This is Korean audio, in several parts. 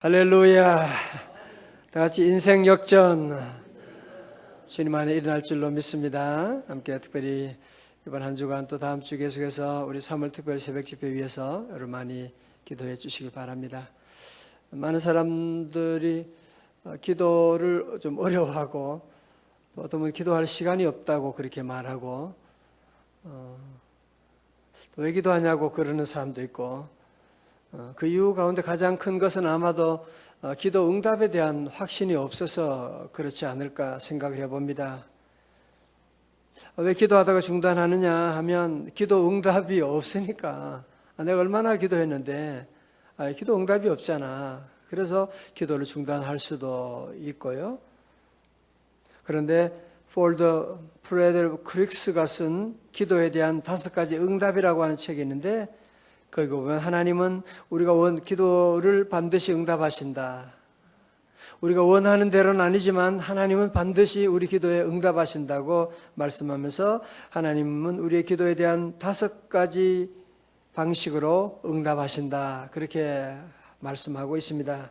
할렐루야. 다 같이 인생 역전 주님 안에 일어날 줄로 믿습니다. 함께 특별히 이번 한 주간 또 다음 주 계속해서 우리 3월 특별 새벽 집회 위해서 여러분 많이 기도해 주시기 바랍니다. 많은 사람들이 기도를 좀 어려워하고 또 어떤 분은 기도할 시간이 없다고 그렇게 말하고 또 왜 기도하냐고 그러는 사람도 있고 그 이유 가운데 가장 큰 것은 아마도 기도 응답에 대한 확신이 없어서 그렇지 않을까 생각을 해봅니다. 왜 기도하다가 중단하느냐 하면 기도 응답이 없으니까 내가 얼마나 기도했는데 기도 응답이 없잖아. 그래서 기도를 중단할 수도 있고요. 그런데 폴더 프레데릭스가 쓴 기도에 대한 5가지 응답이라고 하는 책이 있는데 거기 보면 하나님은 우리가 기도를 반드시 응답하신다. 우리가 원하는 대로는 아니지만 하나님은 반드시 우리 기도에 응답하신다고 말씀하면서 하나님은 우리의 기도에 대한 5가지 방식으로 응답하신다. 그렇게 말씀하고 있습니다.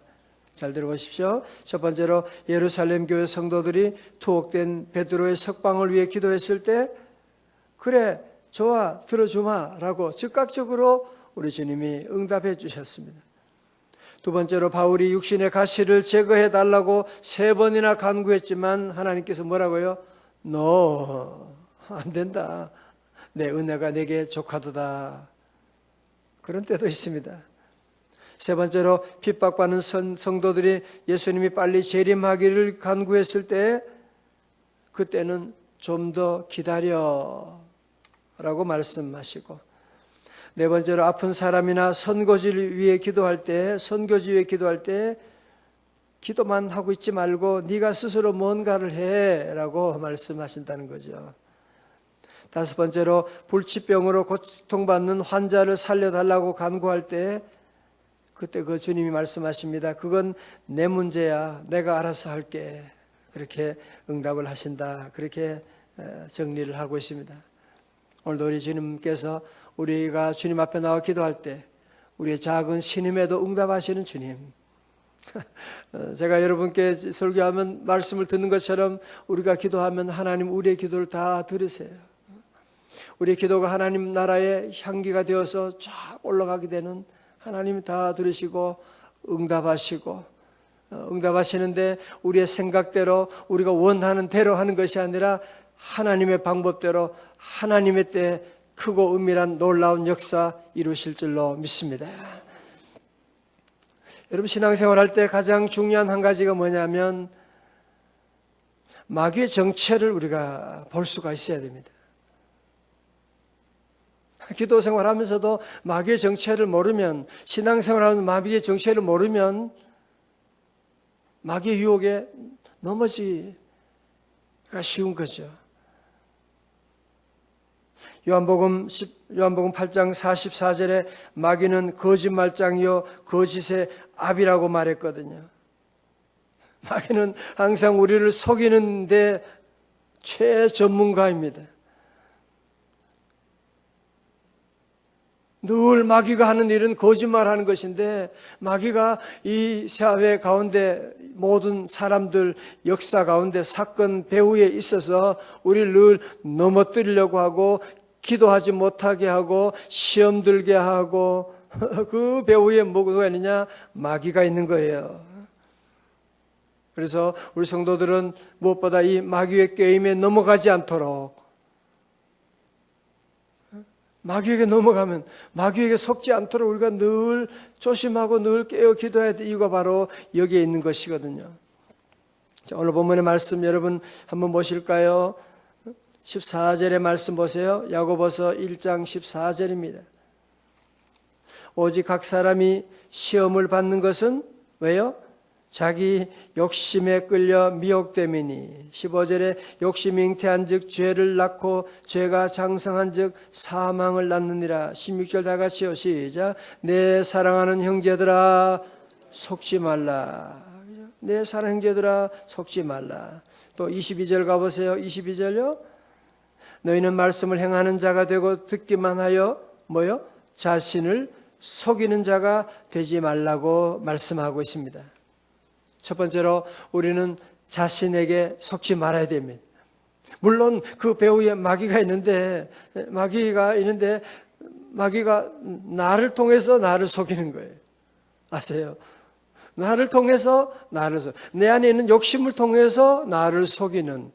잘 들어보십시오. 첫 번째로 예루살렘 교회 성도들이 투옥된 베드로의 석방을 위해 기도했을 때 그래 좋아 들어주마 라고 즉각적으로 우리 주님이 응답해 주셨습니다. 두 번째로 바울이 육신의 가시를 제거해 달라고 3번이나 간구했지만 하나님께서 뭐라고요? 너 안 된다. 내 은혜가 내게 족하도다. 그런 때도 있습니다. 세 번째로 핍박받는 성도들이 예수님이 빨리 재림하기를 간구했을 때 그때는 좀 더 기다려 라고 말씀하시고, 네 번째로 아픈 사람이나 선교지를 위해 기도할 때 기도만 하고 있지 말고 네가 스스로 뭔가를 해라고 말씀하신다는 거죠. 다섯 번째로 불치병으로 고통받는 환자를 살려달라고 간구할 때 그때 그 주님이 말씀하십니다. 그건 내 문제야. 내가 알아서 할게. 그렇게 응답을 하신다. 그렇게 정리를 하고 있습니다. 오늘도 우리 주님께서 우리가 주님 앞에 나와 기도할 때 우리의 작은 신임에도 응답하시는 주님. 제가 여러분께 설교하면 말씀을 듣는 것처럼 우리가 기도하면 하나님 우리의 기도를 다 들으세요. 우리의 기도가 하나님 나라의 향기가 되어서 쫙 올라가게 되는 하나님이 다 들으시고 응답하시는데 우리의 생각대로 우리가 원하는 대로 하는 것이 아니라 하나님의 방법대로 하나님의 때 크고 은밀한 놀라운 역사 이루실 줄로 믿습니다. 여러분 신앙생활 할 때 가장 중요한 한 가지가 뭐냐면 마귀의 정체를 우리가 볼 수가 있어야 됩니다. 기도 생활하면서도 마귀의 정체를 모르면, 신앙생활하면서 마귀의 정체를 모르면 마귀의 유혹에 넘어지기가 쉬운 거죠. 요한복음 8장 44절에 마귀는 거짓말장이요 거짓의 압이라고 말했거든요. 마귀는 항상 우리를 속이는 데 최전문가입니다. 늘 마귀가 하는 일은 거짓말하는 것인데 마귀가 이 사회 가운데 모든 사람들 역사 가운데 사건 배후에 있어서 우리를 늘 넘어뜨리려고 하고 기도하지 못하게 하고 시험 들게 하고 그 배후에 뭐가 있느냐? 마귀가 있는 거예요. 그래서 우리 성도들은 무엇보다 이 마귀의 게임에 넘어가지 않도록, 마귀에게 넘어가면 마귀에게 속지 않도록 우리가 늘 조심하고 늘 깨어 기도해야 될 이유가 바로 여기에 있는 것이거든요. 자, 오늘 본문의 말씀 여러분 한번 보실까요? 14절의 말씀 보세요. 야고보서 1장 14절입니다. 오직 각 사람이 시험을 받는 것은 왜요? 자기 욕심에 끌려 미혹됨이니. 15절에 욕심이 잉태한 즉 죄를 낳고 죄가 장성한 즉 사망을 낳느니라. 16절 다 같이요. 시작. 내 사랑하는 형제들아 속지 말라. 내 사랑하는 형제들아 속지 말라. 또 22절 가보세요. 22절요. 너희는 말씀을 행하는 자가 되고 듣기만 하여 뭐요? 자신을 속이는 자가 되지 말라고 말씀하고 있습니다. 첫 번째로 우리는 자신에게 속지 말아야 됩니다. 물론 그 배후에 마귀가 있는데 마귀가 나를 통해서 나를 속이는 거예요. 아세요? 나를 통해서 내 안에 있는 욕심을 통해서 나를 속이는,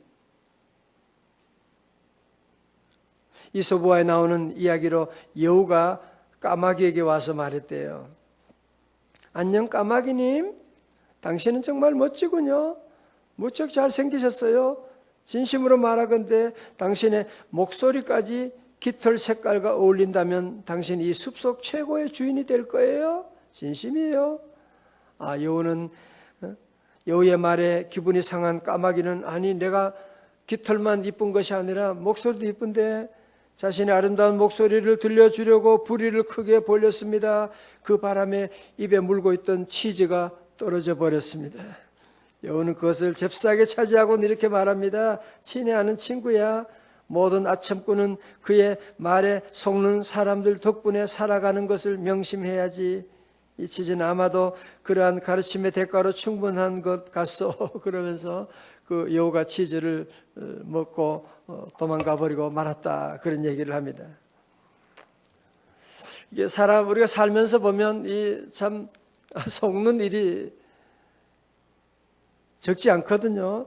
이소부화에 나오는 이야기로 여우가 까마귀에게 와서 말했대요. 안녕 까마귀님, 당신은 정말 멋지군요. 무척 잘생기셨어요. 진심으로 말하건대 당신의 목소리까지 깃털 색깔과 어울린다면 당신이 이 숲속 최고의 주인이 될 거예요. 진심이에요. 여우의 말에 기분이 상한 까마귀는, 아니 내가 깃털만 이쁜 것이 아니라 목소리도 이쁜데 자신의 아름다운 목소리를 들려주려고 부리를 크게 벌렸습니다. 그 바람에 입에 물고 있던 치즈가 떨어져 버렸습니다. 여우는 그것을 잽싸게 차지하고는 이렇게 말합니다. 친애하는 친구야, 모든 아첨꾼은 그의 말에 속는 사람들 덕분에 살아가는 것을 명심해야지. 이 치즈는 아마도 그러한 가르침의 대가로 충분한 것 같소. 그러면서 그 여우가 치즈를 먹고 도망가 버리고 말았다, 그런 얘기를 합니다. 이게 우리가 살면서 보면 이 참 속는 일이 적지 않거든요.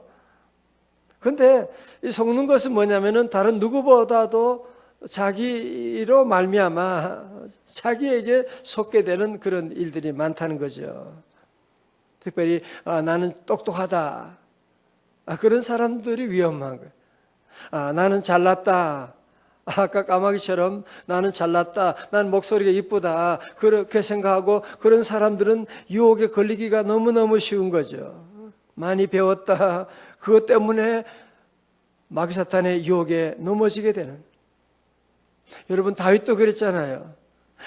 그런데 이 속는 것은 뭐냐면은 다른 누구보다도 자기로 말미암아 자기에게 속게 되는 그런 일들이 많다는 거죠. 특별히 나는 똑똑하다, 그런 사람들이 위험한 거예요. 나는 잘났다, 아까 까마귀처럼 나는 잘났다, 난 목소리가 이쁘다, 그렇게 생각하고 그런 사람들은 유혹에 걸리기가 너무너무 쉬운 거죠. 많이 배웠다, 그것 때문에 마귀 사탄의 유혹에 넘어지게 되는. 여러분, 다윗도 그랬잖아요.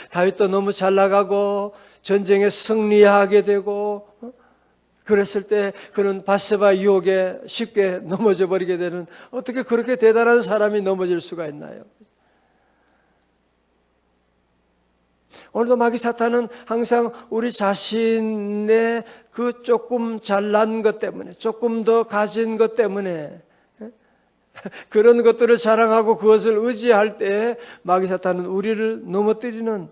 다윗도 너무 잘 나가고 전쟁에 승리하게 되고 그랬을 때 그런 바세바 유혹에 쉽게 넘어져 버리게 되는, 어떻게 그렇게 대단한 사람이 넘어질 수가 있나요? 오늘도 마귀 사탄은 항상 우리 자신의 그 조금 잘난 것 때문에, 조금 더 가진 것 때문에, 그런 것들을 자랑하고 그것을 의지할 때 마귀 사탄은 우리를 넘어뜨리는.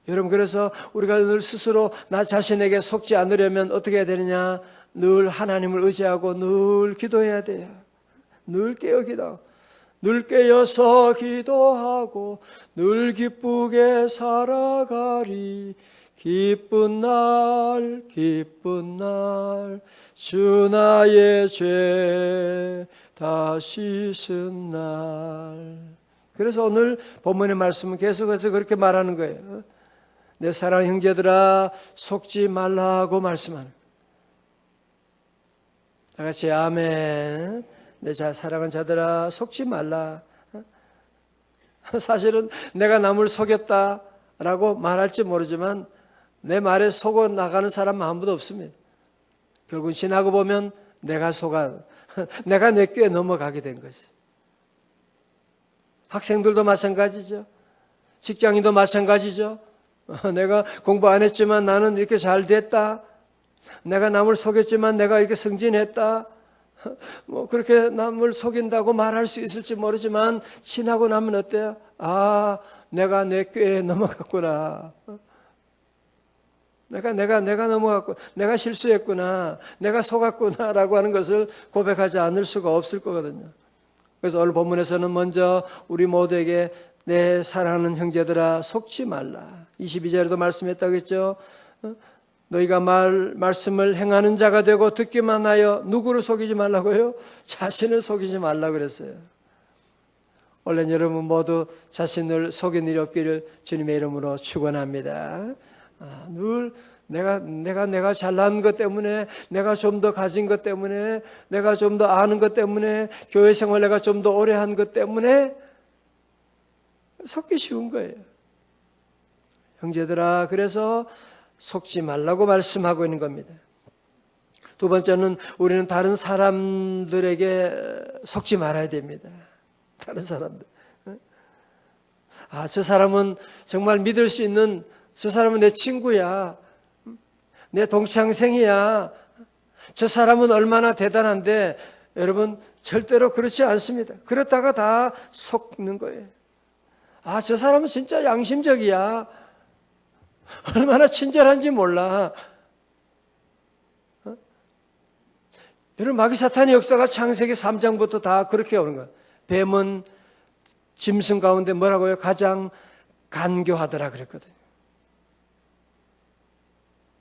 여러분, 그래서 우리가 늘 스스로 나 자신에게 속지 않으려면 어떻게 해야 되느냐? 늘 하나님을 의지하고 늘 기도해야 돼요. 늘 깨어 기도하고, 늘 깨어서 기도하고 늘 기쁘게 살아가리. 기쁜 날 주 나의 죄 다 씻은 날. 그래서 오늘 본문의 말씀은 계속해서 그렇게 말하는 거예요. 내 사랑 형제들아, 속지 말라고 말씀하는. 다 같이 아멘. 내 사랑하는 자들아, 속지 말라. 사실은 내가 남을 속였다라고 말할지 모르지만 내 말에 속어 나가는 사람 아무도 없습니다. 결국은 지나고 보면 내가 내 꾀에 넘어가게 된 것이. 학생들도 마찬가지죠. 직장인도 마찬가지죠. 내가 공부 안 했지만 나는 이렇게 잘 됐다. 내가 남을 속였지만 내가 이렇게 승진했다. 그렇게 남을 속인다고 말할 수 있을지 모르지만 지나고 나면 어때요? 내가 내 꾀에 넘어갔구나. 내가 넘어갔고, 내가 실수했구나, 내가 속았구나라고 하는 것을 고백하지 않을 수가 없을 거거든요. 그래서 오늘 본문에서는 먼저 우리 모두에게 내 사랑하는 형제들아, 속지 말라. 22절에도 말씀했다고 했죠. 너희가 말씀을 행하는 자가 되고 듣기만 하여 누구를 속이지 말라고요? 자신을 속이지 말라고 그랬어요. 원래 여러분 모두 자신을 속인 일이 없기를 주님의 이름으로 축원합니다. 늘 내가 잘난 것 때문에, 내가 좀 더 가진 것 때문에, 내가 좀 더 아는 것 때문에, 교회 생활 내가 좀 더 오래 한 것 때문에 속기 쉬운 거예요. 형제들아, 그래서 속지 말라고 말씀하고 있는 겁니다. 두 번째는 우리는 다른 사람들에게 속지 말아야 됩니다. 다른 사람들. 저 사람은 정말 믿을 수 있는, 저 사람은 내 친구야, 내 동창생이야, 저 사람은 얼마나 대단한데, 여러분 절대로 그렇지 않습니다. 그렇다가 다 속는 거예요. 저 사람은 진짜 양심적이야, 얼마나 친절한지 몰라. 여러분, 마귀 사탄의 역사가 창세기 3장부터 다 그렇게 오는 거예요. 뱀은 짐승 가운데 뭐라고요? 가장 간교하더라 그랬거든요.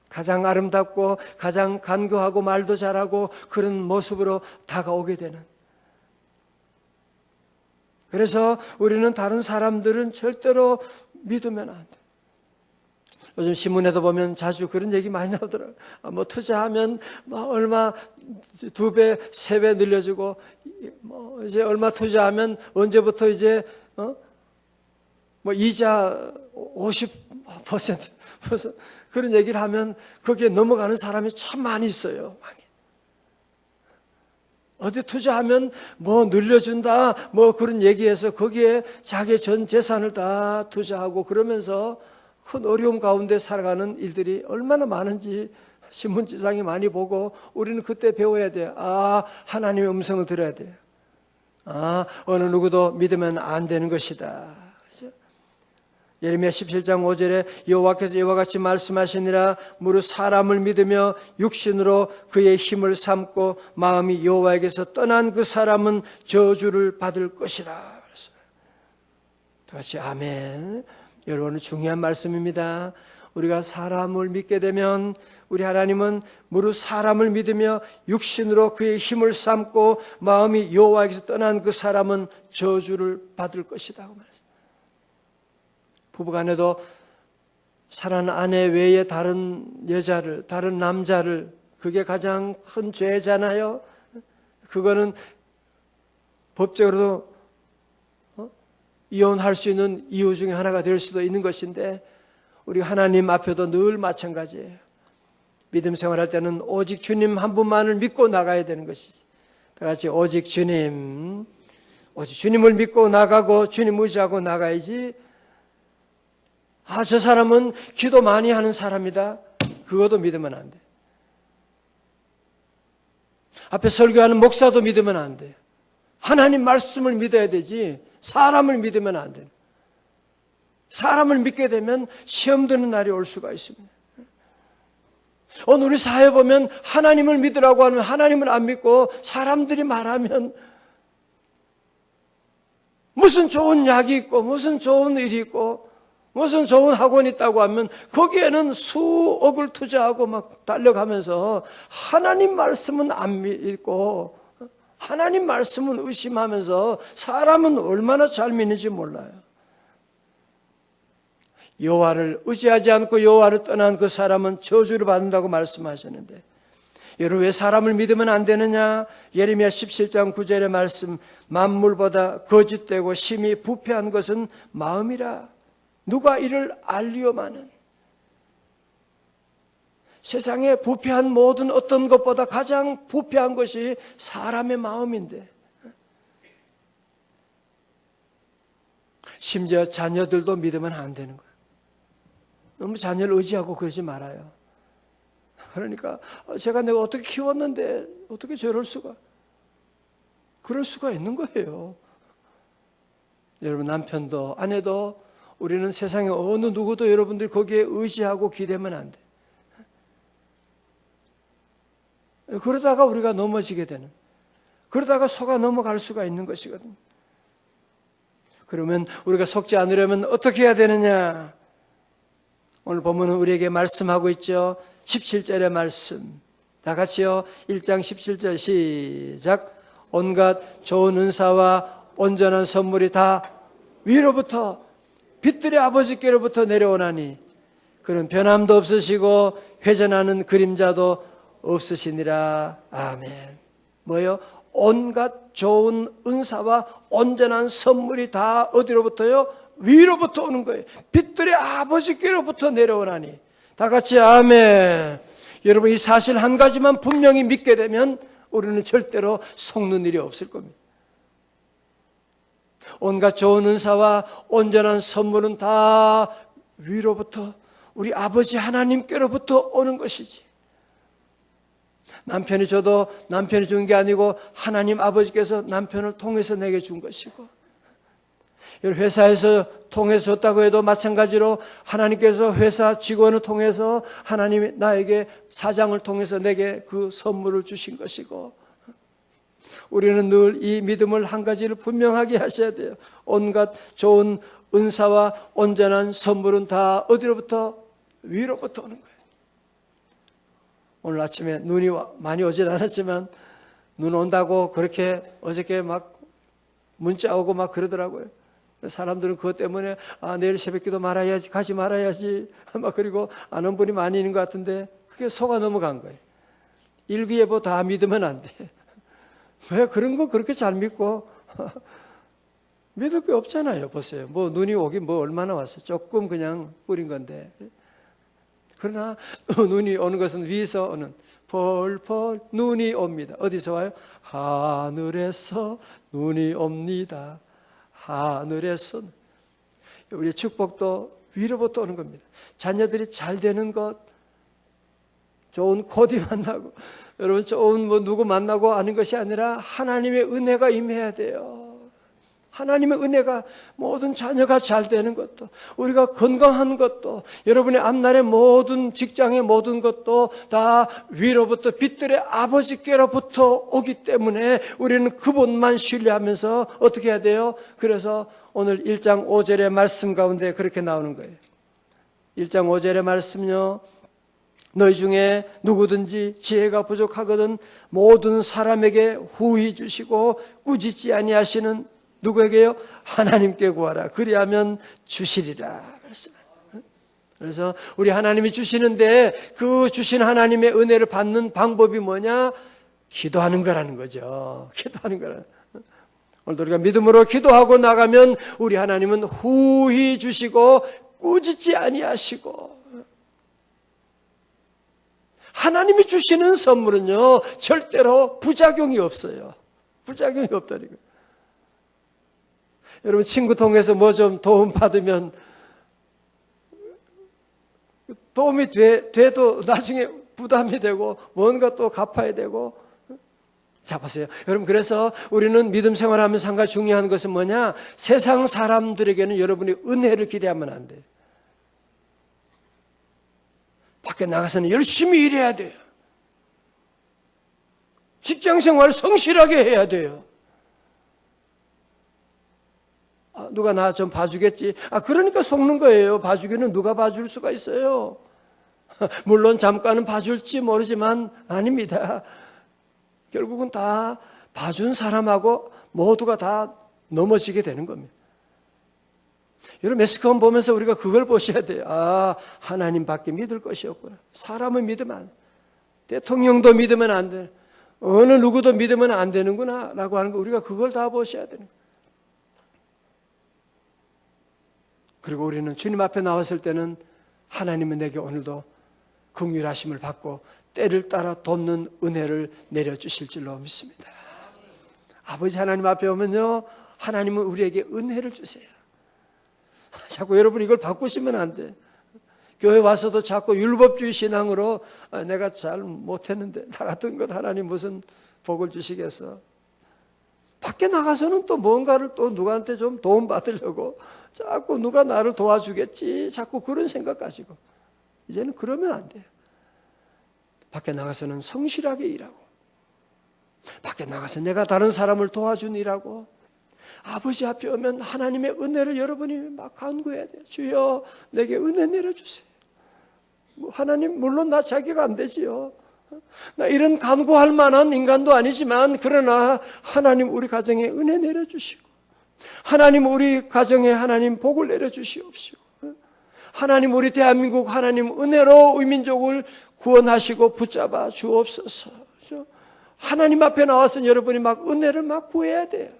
가장 아름답고 가장 간교하고 말도 잘하고 그런 모습으로 다가오게 되는. 그래서 우리는 다른 사람들은 절대로 믿으면 안 돼. 요즘 신문에도 보면 자주 그런 얘기 많이 나오더라고요. 뭐 투자하면 뭐 얼마 2배, 3배 늘려주고, 뭐 이제 얼마 투자하면 언제부터 이제 뭐 이자 50% 그런 얘기를 하면 거기에 넘어가는 사람이 참 많이 있어요. 많이. 어디 투자하면 뭐 늘려준다, 뭐 그런 얘기해서 거기에 자기 전 재산을 다 투자하고 그러면서 큰 어려움 가운데 살아가는 일들이 얼마나 많은지 신문지상에 많이 보고 우리는 그때 배워야 돼요. 하나님의 음성을 들어야 돼요. 어느 누구도 믿으면 안 되는 것이다. 그렇죠? 예레미야 17장 5절에 여호와께서 이와 같이 말씀하시니라. 무릇 사람을 믿으며 육신으로 그의 힘을 삼고 마음이 여호와에게서 떠난 그 사람은 저주를 받을 것이라. 다 같이 아멘. 여러분, 중요한 말씀입니다. 우리가 사람을 믿게 되면 우리 하나님은 무릇 사람을 믿으며 육신으로 그의 힘을 삼고 마음이 여호와에게서 떠난 그 사람은 저주를 받을 것이다 고 말했습니다. 부부간에도 사랑하는 아내 외에 다른 여자를, 다른 남자를, 그게 가장 큰 죄잖아요. 그거는 법적으로도 이혼할 수 있는 이유 중에 하나가 될 수도 있는 것인데, 우리 하나님 앞에도 늘 마찬가지예요. 믿음 생활할 때는 오직 주님 한 분만을 믿고 나가야 되는 것이지. 다 같이 오직 주님, 오직 주님을 믿고 나가고 주님 의지하고 나가야지. 저 사람은 기도 많이 하는 사람이다, 그것도 믿으면 안 돼. 앞에 설교하는 목사도 믿으면 안 돼. 하나님 말씀을 믿어야 되지 사람을 믿으면 안 돼요. 사람을 믿게 되면 시험 드는 날이 올 수가 있습니다. 오늘 우리 사회 보면 하나님을 믿으라고 하면 하나님을 안 믿고 사람들이 말하면 무슨 좋은 약이 있고 무슨 좋은 일이 있고 무슨 좋은 학원이 있다고 하면 거기에는 수억을 투자하고 막 달려가면서 하나님 말씀은 안 믿고 하나님 말씀은 의심하면서 사람은 얼마나 잘 믿는지 몰라요. 여호와를 의지하지 않고 여호와를 떠난 그 사람은 저주를 받는다고 말씀하셨는데, 여러분 왜 사람을 믿으면 안 되느냐? 예레미야 17장 9절의 말씀, 만물보다 거짓되고 심히 부패한 것은 마음이라. 누가 이를 알리오마는. 세상에 부패한 모든 어떤 것보다 가장 부패한 것이 사람의 마음인데, 심지어 자녀들도 믿으면 안 되는 거예요. 너무 자녀를 의지하고 그러지 말아요. 그러니까 내가 어떻게 키웠는데 어떻게 저럴 수가, 그럴 수가 있는 거예요. 여러분, 남편도 아내도 우리는 세상에 어느 누구도 여러분들이 거기에 의지하고 기대면 안 돼. 그러다가 우리가 넘어지게 되는, 그러다가 속아 넘어갈 수가 있는 것이거든요. 그러면 우리가 속지 않으려면 어떻게 해야 되느냐? 오늘 본문은 우리에게 말씀하고 있죠. 17절의 말씀 다 같이요. 1장 17절 시작. 온갖 좋은 은사와 온전한 선물이 다 위로부터 빛들의 아버지께로부터 내려오나니 그는 변함도 없으시고 회전하는 그림자도 없으시니라. 아멘. 뭐요? 온갖 좋은 은사와 온전한 선물이 다 어디로부터요? 위로부터 오는 거예요. 빛들의 아버지께로부터 내려오나니. 다 같이 아멘. 여러분, 이 사실 한 가지만 분명히 믿게 되면 우리는 절대로 속는 일이 없을 겁니다. 온갖 좋은 은사와 온전한 선물은 다 위로부터 우리 아버지 하나님께로부터 오는 것이지. 남편이 줘도 남편이 준 게 아니고 하나님 아버지께서 남편을 통해서 내게 준 것이고, 회사에서 통해서 줬다고 해도 마찬가지로 하나님께서 회사 직원을 통해서 하나님이 나에게 사장을 통해서 내게 그 선물을 주신 것이고, 우리는 늘 이 믿음을 한 가지를 분명하게 하셔야 돼요. 온갖 좋은 은사와 온전한 선물은 다 어디로부터? 위로부터 오는 거예요. 오늘 아침에 눈이 많이 오진 않았지만 눈 온다고 그렇게 어저께 막 문자 오고 막 그러더라고요. 사람들은 그것 때문에 내일 새벽기도 말아야지, 가지 말아야지 막 그리고 아는 분이 많이 있는 것 같은데 그게 속아 넘어간 거예요. 일기예보 다 믿으면 안 돼. 왜 그런 거 그렇게 잘 믿고 믿을 게 없잖아요. 보세요. 뭐 눈이 오긴 뭐 얼마나 왔어요. 조금 그냥 뿌린 건데. 그러나 눈이 오는 것은 위에서 오는 펄펄 눈이 옵니다. 어디서 와요? 하늘에서 눈이 옵니다. 하늘에서. 우리 축복도 위로부터 오는 겁니다. 자녀들이 잘 되는 것, 좋은 코디 만나고 여러분 좋은 뭐 누구 만나고 하는 것이 아니라 하나님의 은혜가 임해야 돼요. 하나님의 은혜가 모든 자녀가 잘 되는 것도, 우리가 건강한 것도, 여러분의 앞날의 모든 직장의 모든 것도 다 위로부터 빛들의 아버지께로부터 오기 때문에 우리는 그분만 신뢰하면서 어떻게 해야 돼요? 그래서 오늘 1장 5절의 말씀 가운데 그렇게 나오는 거예요. 1장 5절의 말씀요, 너희 중에 누구든지 지혜가 부족하거든 모든 사람에게 후히 주시고 꾸짖지 아니하시는 누구에게요? 하나님께 구하라. 그리하면 주시리라. 그래서 우리 하나님이 주시는데 그 주신 하나님의 은혜를 받는 방법이 뭐냐? 기도하는 거라는 거죠. 기도하는 거라. 오늘도 우리가 믿음으로 기도하고 나가면 우리 하나님은 후히 주시고 꾸짖지 아니하시고, 하나님이 주시는 선물은요 절대로 부작용이 없어요. 부작용이 없다니까요. 여러분 친구 통해서 뭐 좀 도움 받으면 도움이 돼도 나중에 부담이 되고 뭔가 또 갚아야 되고. 자 보세요. 여러분 그래서 우리는 믿음 생활하면서 한 가지 중요한 것은 뭐냐? 세상 사람들에게는 여러분이 은혜를 기대하면 안 돼요. 밖에 나가서는 열심히 일해야 돼요. 직장생활 성실하게 해야 돼요. 누가 나 좀 봐주겠지. 그러니까 속는 거예요. 봐주기는 누가 봐줄 수가 있어요. 물론 잠깐은 봐줄지 모르지만 아닙니다. 결국은 다 봐준 사람하고 모두가 다 넘어지게 되는 겁니다. 여러분 매스컴 보면서 우리가 그걸 보셔야 돼요. 하나님밖에 믿을 것이 없구나. 사람은 믿으면 안 돼. 대통령도 믿으면 안 돼. 어느 누구도 믿으면 안 되는구나 라고 하는 거, 우리가 그걸 다 보셔야 되는 거예요. 그리고 우리는 주님 앞에 나왔을 때는 하나님은 내게 오늘도 긍휼하심을 받고 때를 따라 돕는 은혜를 내려주실 줄로 믿습니다. 아버지 하나님 앞에 오면요, 하나님은 우리에게 은혜를 주세요. 자꾸 여러분 이걸 바꾸시면 안 돼. 교회 와서도 자꾸 율법주의 신앙으로 내가 잘 못했는데 나 같은 것 하나님 무슨 복을 주시겠어. 밖에 나가서는 또 뭔가를 또 누구한테 좀 도움 받으려고 자꾸 누가 나를 도와주겠지, 자꾸 그런 생각 가지고. 이제는 그러면 안 돼요. 밖에 나가서는 성실하게 일하고, 밖에 나가서 내가 다른 사람을 도와준 일하고, 아버지 앞에 오면 하나님의 은혜를 여러분이 막 간구해야 돼요. 주여 내게 은혜 내려주세요. 하나님 물론 나 자기가 안 되지요. 나 이런 간구할 만한 인간도 아니지만 그러나 하나님 우리 가정에 은혜 내려주시고, 하나님 우리 가정에 하나님 복을 내려주시옵시고, 하나님 우리 대한민국 하나님 은혜로 우리 민족을 구원하시고 붙잡아 주옵소서. 하나님 앞에 나와서 여러분이 막 은혜를 막 구해야 돼요.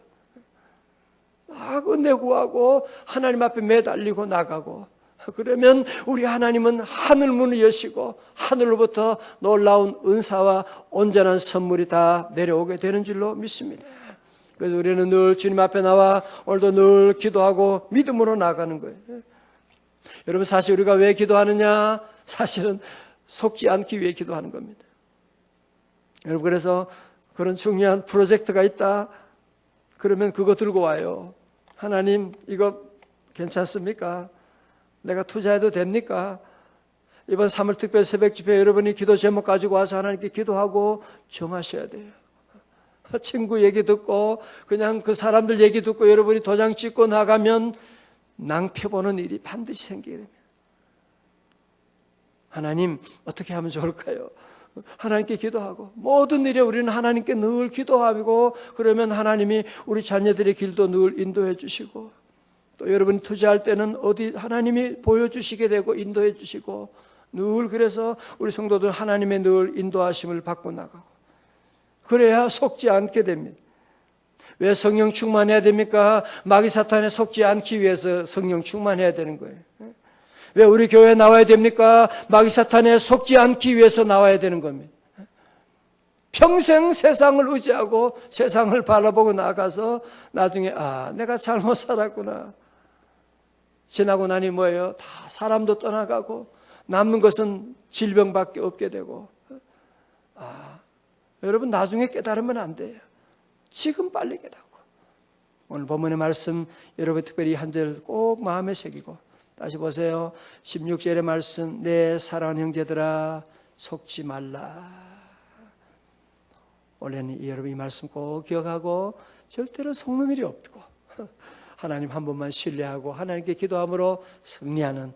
막 은혜 구하고 하나님 앞에 매달리고 나가고, 그러면 우리 하나님은 하늘 문을 여시고 하늘로부터 놀라운 은사와 온전한 선물이 다 내려오게 되는 줄로 믿습니다. 그래서 우리는 늘 주님 앞에 나와 오늘도 늘 기도하고 믿음으로 나아가는 거예요. 여러분, 사실 우리가 왜 기도하느냐? 사실은 속지 않기 위해 기도하는 겁니다. 여러분, 그래서 그런 중요한 프로젝트가 있다 그러면 그거 들고 와요. 하나님, 이거 괜찮습니까? 내가 투자해도 됩니까? 이번 3월 특별 새벽 집회 여러분이 기도 제목 가지고 와서 하나님께 기도하고 정하셔야 돼요. 친구 얘기 듣고 그냥 그 사람들 얘기 듣고 여러분이 도장 찍고 나가면 낭패 보는 일이 반드시 생기게 됩니다. 하나님, 어떻게 하면 좋을까요? 하나님께 기도하고 모든 일에 우리는 하나님께 늘 기도하고 그러면 하나님이 우리 자녀들의 길도 늘 인도해 주시고 또 여러분이 투자할 때는 어디 하나님이 보여주시게 되고 인도해 주시고 늘 그래서 우리 성도들은 하나님의 늘 인도하심을 받고 나가고 그래야 속지 않게 됩니다. 왜 성령 충만해야 됩니까? 마귀 사탄에 속지 않기 위해서 성령 충만해야 되는 거예요. 왜 우리 교회에 나와야 됩니까? 마귀 사탄에 속지 않기 위해서 나와야 되는 겁니다. 평생 세상을 의지하고 세상을 바라보고 나가서 나중에 내가 잘못 살았구나. 지나고 나니 뭐예요? 다 사람도 떠나가고 남는 것은 질병밖에 없게 되고 여러분 나중에 깨달으면 안 돼요. 지금 빨리 깨닫고 오늘 본문의 말씀 여러분 특별히 한 절 꼭 마음에 새기고 다시 보세요. 16절의 말씀 내 사랑하는 형제들아 속지 말라. 원래는 여러분 이 말씀 꼭 기억하고 절대로 속는 일이 없고 하나님 한 번만 신뢰하고 하나님께 기도함으로 승리하는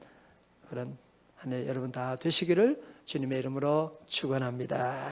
그런 한 해 여러분 다 되시기를 주님의 이름으로 축원합니다.